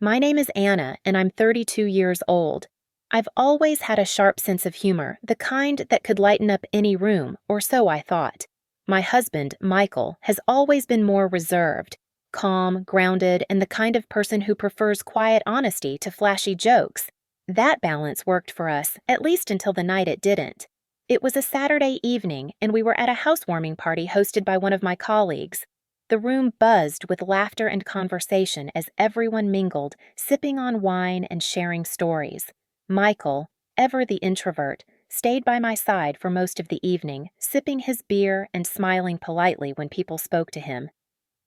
My name is Anna, and I'm 32 years old. I've always had a sharp sense of humor, the kind that could lighten up any room, or so I thought. My husband, Michael, has always been more reserved, calm, grounded, and the kind of person who prefers quiet honesty to flashy jokes. That balance worked for us, at least until the night it didn't. It was a Saturday evening, and we were at a housewarming party hosted by one of my colleagues. The room buzzed with laughter and conversation as everyone mingled, sipping on wine and sharing stories. Michael, ever the introvert, stayed by my side for most of the evening, sipping his beer and smiling politely when people spoke to him.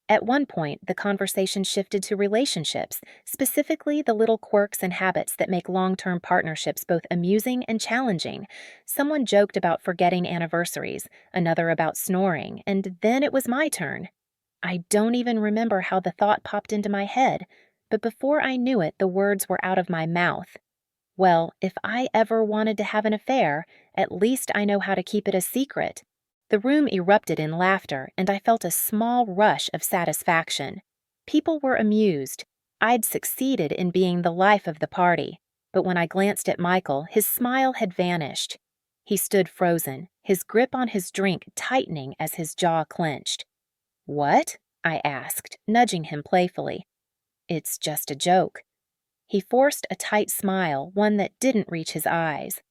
At one point, the conversation shifted to relationships, specifically the little quirks and habits that make long-term partnerships both amusing and challenging. Someone joked about forgetting anniversaries, another about snoring, and then it was my turn. I don't even remember how the thought popped into my head, but before I knew it, the words were out of my mouth. Well, if I ever wanted to have an affair, at least I know how to keep it a secret. The room erupted in laughter, and I felt a small rush of satisfaction. People were amused. I'd succeeded in being the life of the party, but when I glanced at Michael, his smile had vanished. He stood frozen, his grip on his drink tightening as his jaw clenched. "What?" I asked, nudging him playfully. "It's just a joke." He forced a tight smile, one that didn't reach his eyes.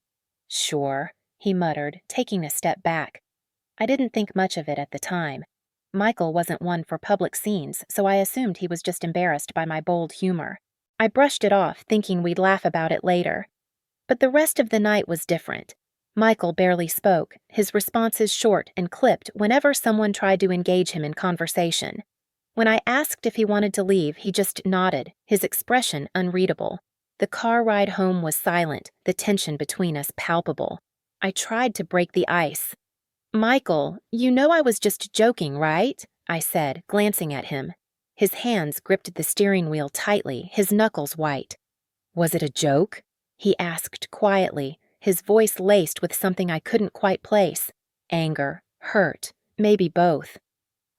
"Sure," he muttered, taking a step back. I didn't think much of it at the time. Michael wasn't one for public scenes, so I assumed he was just embarrassed by my bold humor. I brushed it off, thinking we'd laugh about it later. But the rest of the night was different. Michael barely spoke, his responses short and clipped whenever someone tried to engage him in conversation. When I asked if he wanted to leave, he just nodded, his expression unreadable. The car ride home was silent, the tension between us palpable. I tried to break the ice. "Michael, you know I was just joking, right?" I said, glancing at him. His hands gripped the steering wheel tightly, his knuckles white. "Was it a joke?" he asked quietly, his voice laced with something I couldn't quite place. Anger, hurt, maybe both.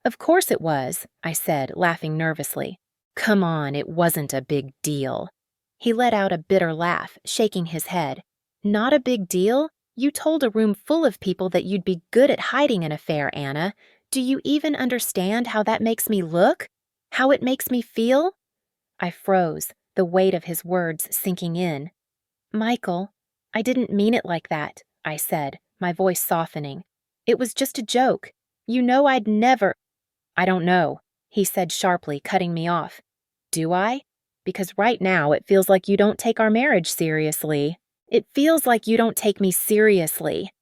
"Of course it was," I said, laughing nervously. "Come on, it wasn't a big deal." He let out a bitter laugh, shaking his head. "Not a big deal? You told a room full of people that you'd be good at hiding an affair, Anna. Do you even understand how that makes me look? How it makes me feel?" I froze, the weight of his words sinking in. "Michael, I didn't mean it like that," I said, my voice softening. "It was just a joke. You know I'd never—" "I don't know," he said sharply, cutting me off. "Do I? Because right now it feels like you don't take our marriage seriously. It feels like you don't take me seriously."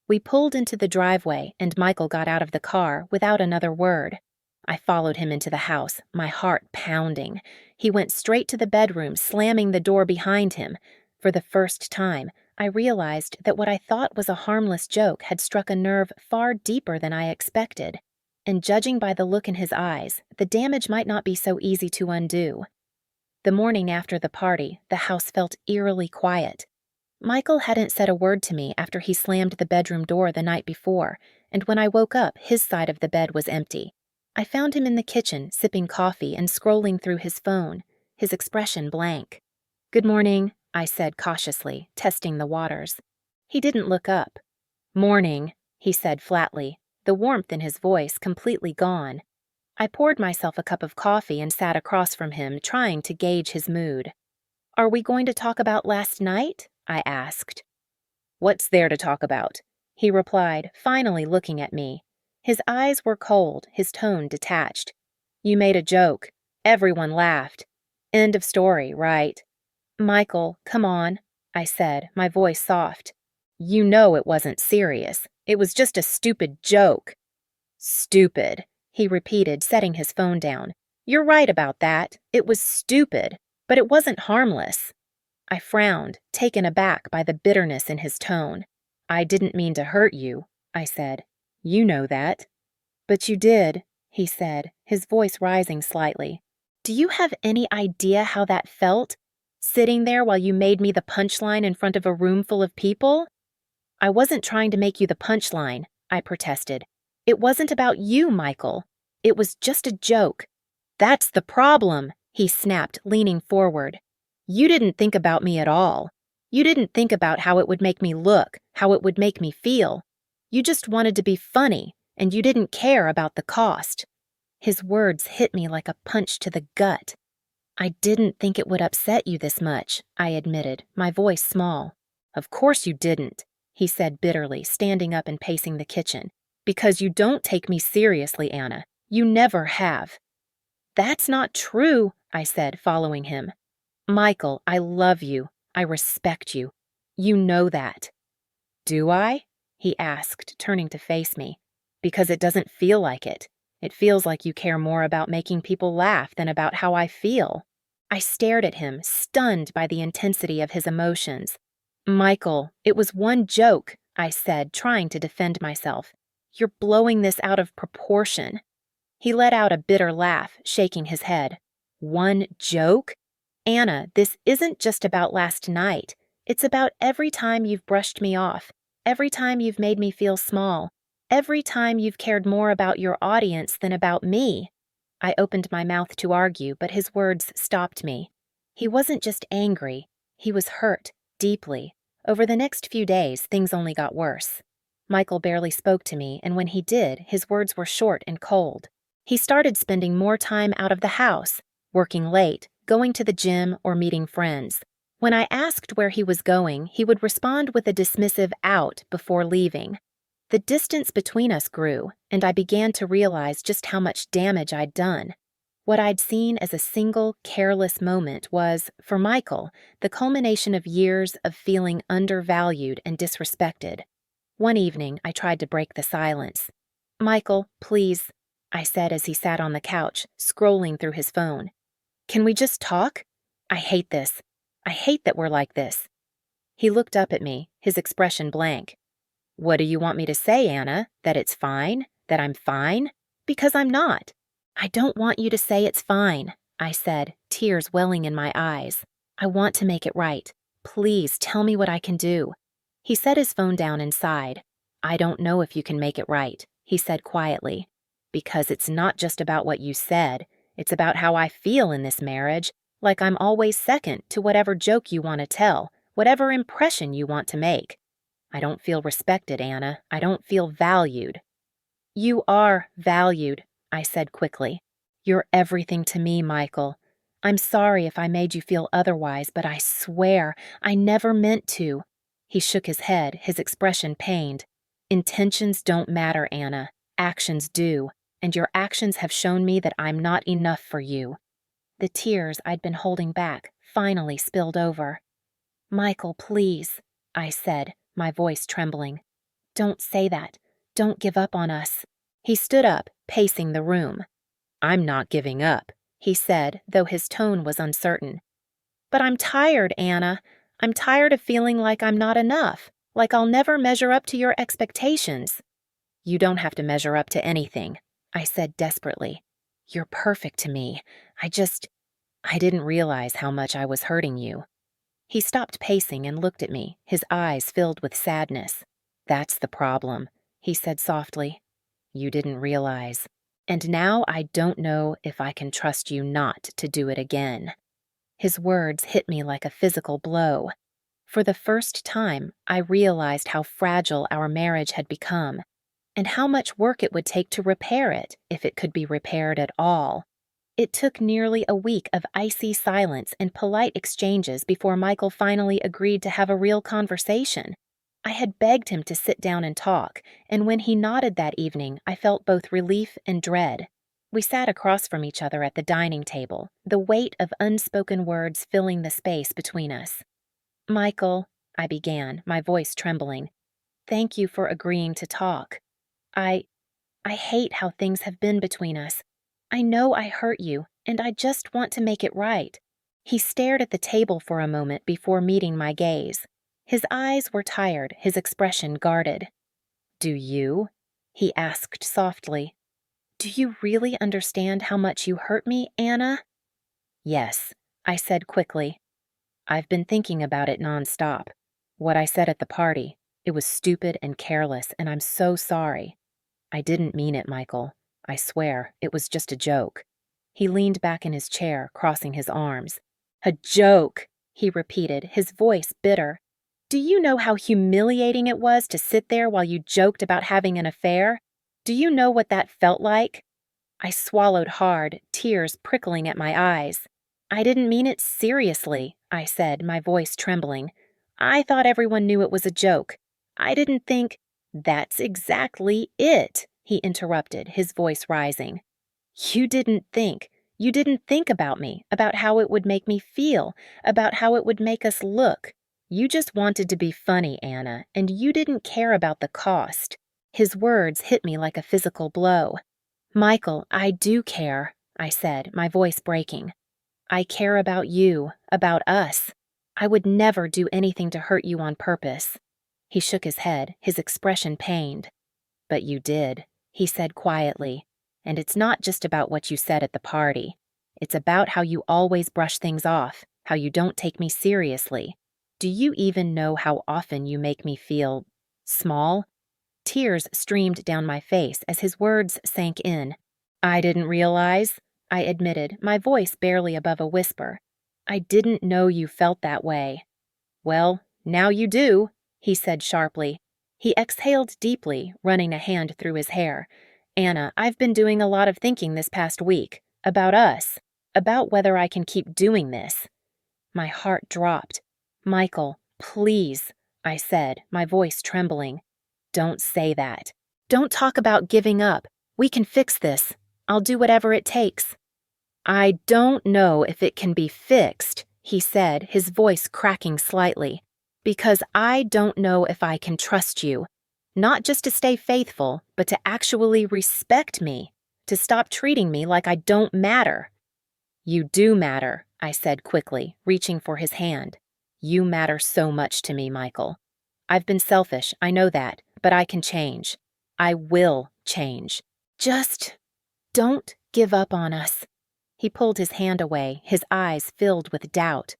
We pulled into the driveway, and Michael got out of the car without another word. I followed him into the house, my heart pounding. He went straight to the bedroom, slamming the door behind him. For the first time, I realized that what I thought was a harmless joke had struck a nerve far deeper than I expected. And judging by the look in his eyes, the damage might not be so easy to undo. The morning after the party, the house felt eerily quiet. Michael hadn't said a word to me after he slammed the bedroom door the night before, and when I woke up, his side of the bed was empty. I found him in the kitchen, sipping coffee and scrolling through his phone, his expression blank. "Good morning," I said cautiously, testing the waters. He didn't look up. "Morning," he said flatly, the warmth in his voice completely gone. I poured myself a cup of coffee and sat across from him, trying to gauge his mood. "Are we going to talk about last night?" I asked. "What's there to talk about?" he replied, finally looking at me. His eyes were cold, his tone detached. "You made a joke. Everyone laughed. End of story, right?" "Michael, come on," I said, my voice soft. "You know it wasn't serious. It was just a stupid joke." "Stupid," he repeated, setting his phone down. "You're right about that. It was stupid, but it wasn't harmless." I frowned, taken aback by the bitterness in his tone. "I didn't mean to hurt you," I said. "You know that." "But you did," he said, his voice rising slightly. "Do you have any idea how that felt? Sitting there while you made me the punchline in front of a room full of people?" "I wasn't trying to make you the punchline," I protested. "It wasn't about you, Michael. It was just a joke." "That's the problem," he snapped, leaning forward. You didn't think about me at all. You didn't think about how it would make me look, how it would make me feel. You just wanted to be funny, and you didn't care about the cost. His words hit me like a punch to the gut. I didn't think it would upset you this much, I admitted, my voice small. Of course you didn't, he said bitterly, standing up and pacing the kitchen. Because you don't take me seriously, Anna. You never have. That's not true, I said, following him. Michael, I love you. I respect you. You know that. Do I? He asked, turning to face me. Because it doesn't feel like it. It feels like you care more about making people laugh than about how I feel. I stared at him, stunned by the intensity of his emotions. Michael, it was one joke, I said, trying to defend myself. You're blowing this out of proportion. He let out a bitter laugh, shaking his head. One joke? Anna, this isn't just about last night. It's about every time you've brushed me off, every time you've made me feel small, every time you've cared more about your audience than about me. I opened my mouth to argue, but his words stopped me. He wasn't just angry. He was hurt, deeply. Over the next few days, things only got worse. Michael barely spoke to me, and when he did, his words were short and cold. He started spending more time out of the house, working late, going to the gym, or meeting friends. When I asked where he was going, he would respond with a dismissive out before leaving. The distance between us grew, and I began to realize just how much damage I'd done. What I'd seen as a single, careless moment was, for Michael, the culmination of years of feeling undervalued and disrespected. One evening, I tried to break the silence. Michael, please, I said as he sat on the couch, scrolling through his phone. Can we just talk? I hate this. I hate that we're like this. He looked up at me, his expression blank. What do you want me to say, Anna? That it's fine? That I'm fine? Because I'm not. I don't want you to say it's fine, I said, tears welling in my eyes. I want to make it right. Please tell me what I can do. He set his phone down and sighed. I don't know if you can make it right, he said quietly. Because it's not just about what you said. It's about how I feel in this marriage, like I'm always second to whatever joke you want to tell, whatever impression you want to make. I don't feel respected, Anna. I don't feel valued. You are valued, I said quickly. You're everything to me, Michael. I'm sorry if I made you feel otherwise, but I swear I never meant to. He shook his head, his expression pained. Intentions don't matter, Anna. Actions do, and your actions have shown me that I'm not enough for you. The tears I'd been holding back finally spilled over. Michael, please, I said, my voice trembling. Don't say that. Don't give up on us. He stood up, pacing the room. I'm not giving up, he said, though his tone was uncertain. But I'm tired, Anna. I'm tired of feeling like I'm not enough, like I'll never measure up to your expectations. You don't have to measure up to anything, I said desperately. You're perfect to me. I didn't realize how much I was hurting you. He stopped pacing and looked at me, his eyes filled with sadness. That's the problem, he said softly. You didn't realize. And now I don't know if I can trust you not to do it again. His words hit me like a physical blow. For the first time, I realized how fragile our marriage had become, and how much work it would take to repair it, if it could be repaired at all. It took nearly a week of icy silence and polite exchanges before Michael finally agreed to have a real conversation. I had begged him to sit down and talk, and when he nodded that evening, I felt both relief and dread. We sat across from each other at the dining table, the weight of unspoken words filling the space between us. Michael, I began, my voice trembling, thank you for agreeing to talk. I hate how things have been between us. I know I hurt you, and I just want to make it right. He stared at the table for a moment before meeting my gaze. His eyes were tired, his expression guarded. Do you? He asked softly. Do you really understand how much you hurt me, Anna? Yes, I said quickly. I've been thinking about it nonstop. What I said at the party, it was stupid and careless, and I'm so sorry. I didn't mean it, Michael. I swear, it was just a joke. He leaned back in his chair, crossing his arms. A joke, he repeated, his voice bitter. Do you know how humiliating it was to sit there while you joked about having an affair? Do you know what that felt like? I swallowed hard, tears prickling at my eyes. I didn't mean it seriously, I said, my voice trembling. I thought everyone knew it was a joke. I didn't think— That's exactly it, he interrupted, his voice rising. You didn't think about me, about how it would make me feel, about how it would make us look. You just wanted to be funny, Anna, and you didn't care about the cost. His words hit me like a physical blow. Michael, I do care, I said, my voice breaking. I care about you, about us. I would never do anything to hurt you on purpose. He shook his head, his expression pained. But you did, he said quietly. And it's not just about what you said at the party. It's about how you always brush things off, how you don't take me seriously. Do you even know how often you make me feel small? Tears streamed down my face as his words sank in. I didn't realize, I admitted, my voice barely above a whisper. I didn't know you felt that way. Well, now you do, he said sharply. He exhaled deeply, running a hand through his hair. Anna, I've been doing a lot of thinking this past week. About us. About whether I can keep doing this. My heart dropped. Michael, please, I said, my voice trembling. Don't say that. Don't talk about giving up. We can fix this. I'll do whatever it takes. I don't know if it can be fixed, he said, his voice cracking slightly, because I don't know if I can trust you. Not just to stay faithful, but to actually respect me, to stop treating me like I don't matter. You do matter, I said quickly, reaching for his hand. You matter so much to me, Michael. I've been selfish, I know that, but I can change. I will change. Just don't give up on us. He pulled his hand away, his eyes filled with doubt.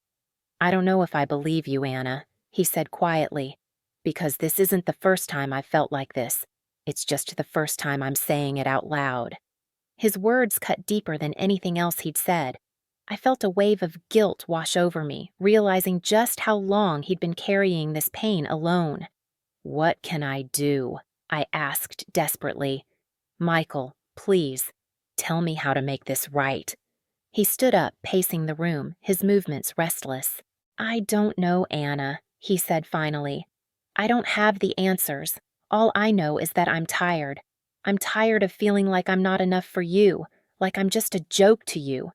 I don't know if I believe you, Anna, he said quietly, because this isn't the first time I've felt like this. It's just the first time I'm saying it out loud. His words cut deeper than anything else he'd said. I felt a wave of guilt wash over me, realizing just how long he'd been carrying this pain alone. What can I do? I asked desperately. Michael, please, tell me how to make this right. He stood up, pacing the room, his movements restless. I don't know, Anna, he said finally. I don't have the answers. All I know is that I'm tired. I'm tired of feeling like I'm not enough for you, like I'm just a joke to you.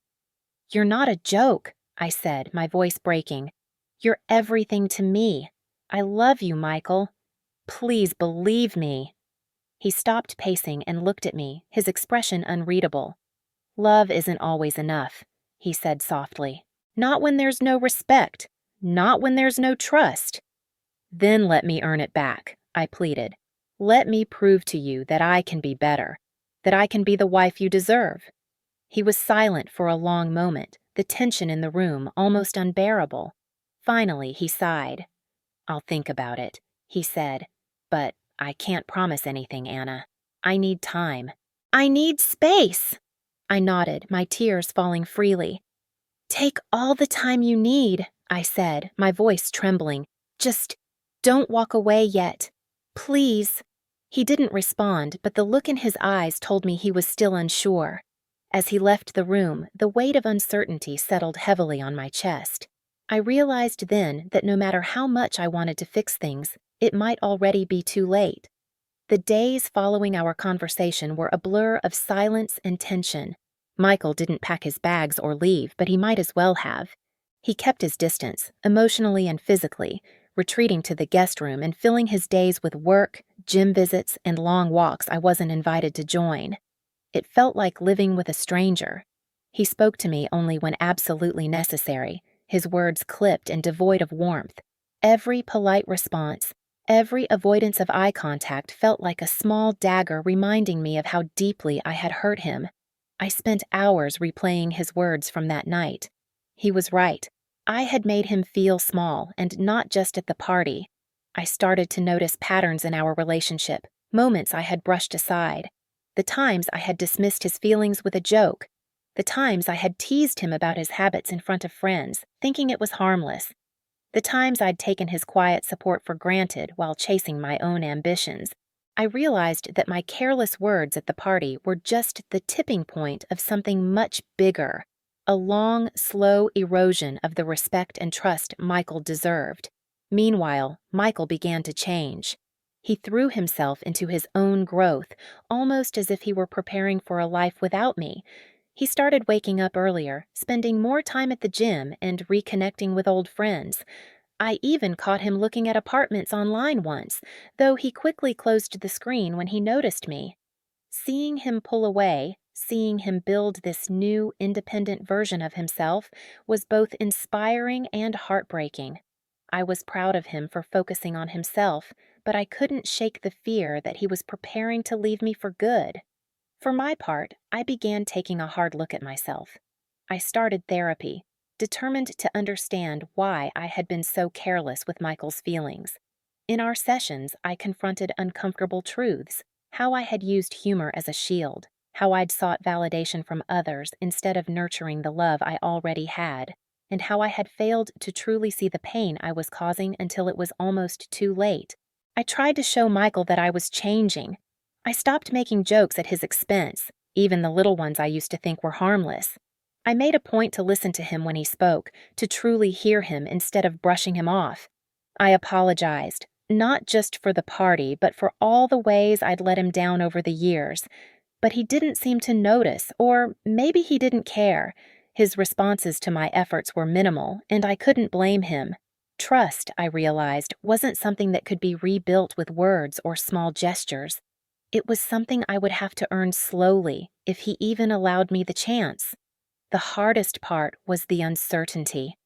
You're not a joke, I said, my voice breaking. You're everything to me. I love you, Michael. Please believe me. He stopped pacing and looked at me, his expression unreadable. Love isn't always enough, he said softly. Not when there's no respect. Not when there's no trust. Then let me earn it back, I pleaded. Let me prove to you that I can be better, that I can be the wife you deserve. He was silent for a long moment, the tension in the room almost unbearable. Finally, he sighed. I'll think about it, he said. But I can't promise anything, Anna. I need time. I need space. I nodded, my tears falling freely. Take all the time you need, I said, my voice trembling. Just don't walk away yet. Please. He didn't respond, but the look in his eyes told me he was still unsure. As he left the room, the weight of uncertainty settled heavily on my chest. I realized then that no matter how much I wanted to fix things, it might already be too late. The days following our conversation were a blur of silence and tension. Michael didn't pack his bags or leave, but he might as well have. He kept his distance, emotionally and physically, retreating to the guest room and filling his days with work, gym visits, and long walks I wasn't invited to join. It felt like living with a stranger. He spoke to me only when absolutely necessary, his words clipped and devoid of warmth. Every polite response, every avoidance of eye contact felt like a small dagger reminding me of how deeply I had hurt him. I spent hours replaying his words from that night. He was right. I had made him feel small, and not just at the party. I started to notice patterns in our relationship, moments I had brushed aside, the times I had dismissed his feelings with a joke. The times I had teased him about his habits in front of friends, thinking it was harmless. The times I'd taken his quiet support for granted while chasing my own ambitions. I realized that my careless words at the party were just the tipping point of something much bigger, a long, slow erosion of the respect and trust Michael deserved. Meanwhile, Michael began to change. He threw himself into his own growth, almost as if he were preparing for a life without me. He started waking up earlier, spending more time at the gym, and reconnecting with old friends. I even caught him looking at apartments online once, though he quickly closed the screen when he noticed me. Seeing him pull away, seeing him build this new, independent version of himself, was both inspiring and heartbreaking. I was proud of him for focusing on himself, but I couldn't shake the fear that he was preparing to leave me for good. For my part, I began taking a hard look at myself. I started therapy, determined to understand why I had been so careless with Michael's feelings. In our sessions, I confronted uncomfortable truths, how I had used humor as a shield, how I'd sought validation from others instead of nurturing the love I already had, and how I had failed to truly see the pain I was causing until it was almost too late. I tried to show Michael that I was changing. I stopped making jokes at his expense, even the little ones I used to think were harmless. I made a point to listen to him when he spoke, to truly hear him instead of brushing him off. I apologized, not just for the party, but for all the ways I'd let him down over the years. But he didn't seem to notice, or maybe he didn't care. His responses to my efforts were minimal, and I couldn't blame him. Trust, I realized, wasn't something that could be rebuilt with words or small gestures. It was something I would have to earn slowly, if he even allowed me the chance. The hardest part was the uncertainty.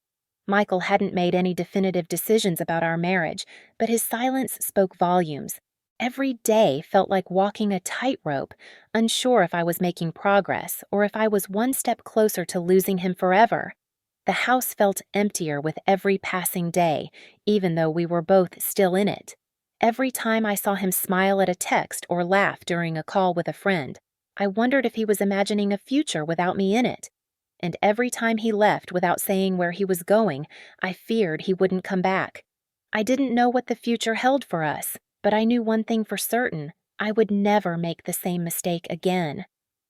Michael hadn't made any definitive decisions about our marriage, but his silence spoke volumes. Every day felt like walking a tightrope, unsure if I was making progress or if I was one step closer to losing him forever. The house felt emptier with every passing day, even though we were both still in it. Every time I saw him smile at a text or laugh during a call with a friend, I wondered if he was imagining a future without me in it. And every time he left without saying where he was going, I feared he wouldn't come back. I didn't know what the future held for us, but I knew one thing for certain: I would never make the same mistake again.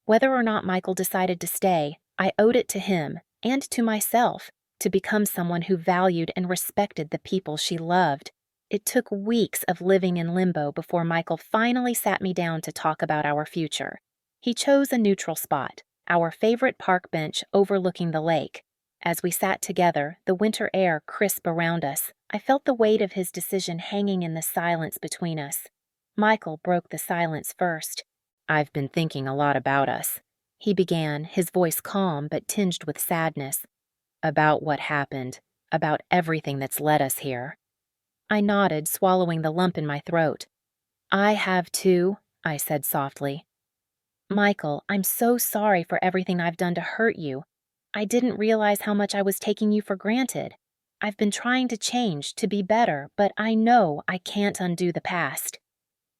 Whether or not Michael decided to stay, I owed it to him, and to myself, to become someone who valued and respected the people she loved. It took weeks of living in limbo before Michael finally sat me down to talk about our future. He chose a neutral spot, our favorite park bench overlooking the lake. As we sat together, the winter air crisp around us, I felt the weight of his decision hanging in the silence between us. Michael broke the silence first. "I've been thinking a lot about us," he began, his voice calm but tinged with sadness. "About what happened, about everything that's led us here." I nodded, swallowing the lump in my throat. "I have too," I said softly. "Michael, I'm so sorry for everything I've done to hurt you. I didn't realize how much I was taking you for granted. I've been trying to change, to be better, but I know I can't undo the past."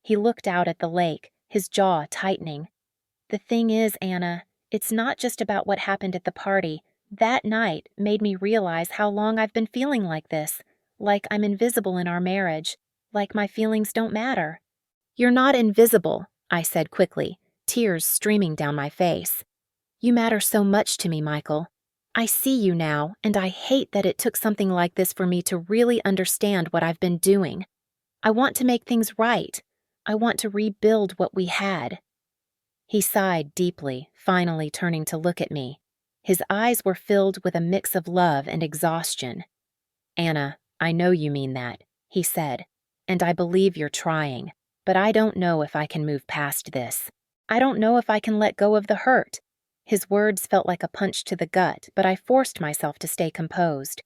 He looked out at the lake, his jaw tightening. "The thing is, Anna, it's not just about what happened at the party. That night made me realize how long I've been feeling like this, like I'm invisible in our marriage, like my feelings don't matter." "You're not invisible," I said quickly, tears streaming down my face. "You matter so much to me, Michael. I see you now, and I hate that it took something like this for me to really understand what I've been doing. I want to make things right. I want to rebuild what we had." He sighed deeply, finally turning to look at me. His eyes were filled with a mix of love and exhaustion. "Anna, I know you mean that," he said, "and I believe you're trying, but I don't know if I can move past this. I don't know if I can let go of the hurt." His words felt like a punch to the gut, but I forced myself to stay composed.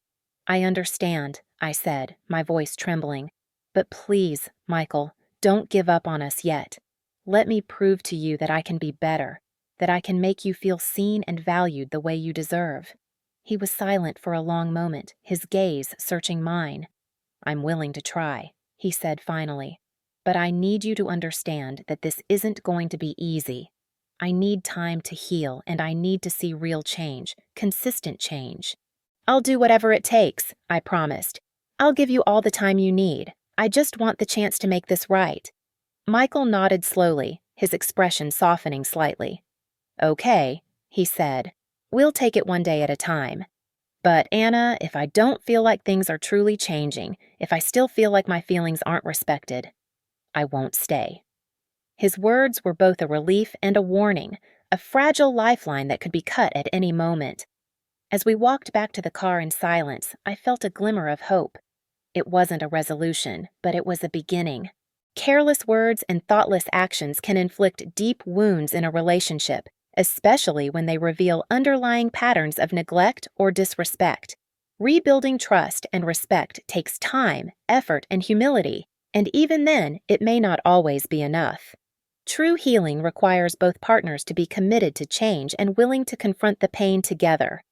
"I understand," I said, my voice trembling. "But please, Michael, don't give up on us yet. Let me prove to you that I can be better, that I can make you feel seen and valued the way you deserve." He was silent for a long moment, his gaze searching mine. "I'm willing to try," he said finally. "But I need you to understand that this isn't going to be easy. I need time to heal, and I need to see real change, consistent change. I'll do whatever it takes, I promised. I'll give you all the time you need. I just want the chance to make this right. Michael nodded slowly, his expression softening slightly. Okay, he said. We'll take it one day at a time. But Anna, if I don't feel like things are truly changing, if I still feel like my feelings aren't respected, I won't stay. His words were both a relief and a warning, a fragile lifeline that could be cut at any moment. As we walked back to the car in silence, I felt a glimmer of hope. It wasn't a resolution, but it was a beginning. Careless words and thoughtless actions can inflict deep wounds in a relationship, especially when they reveal underlying patterns of neglect or disrespect. Rebuilding trust and respect takes time, effort, and humility, and even then, it may not always be enough. True healing requires both partners to be committed to change and willing to confront the pain together.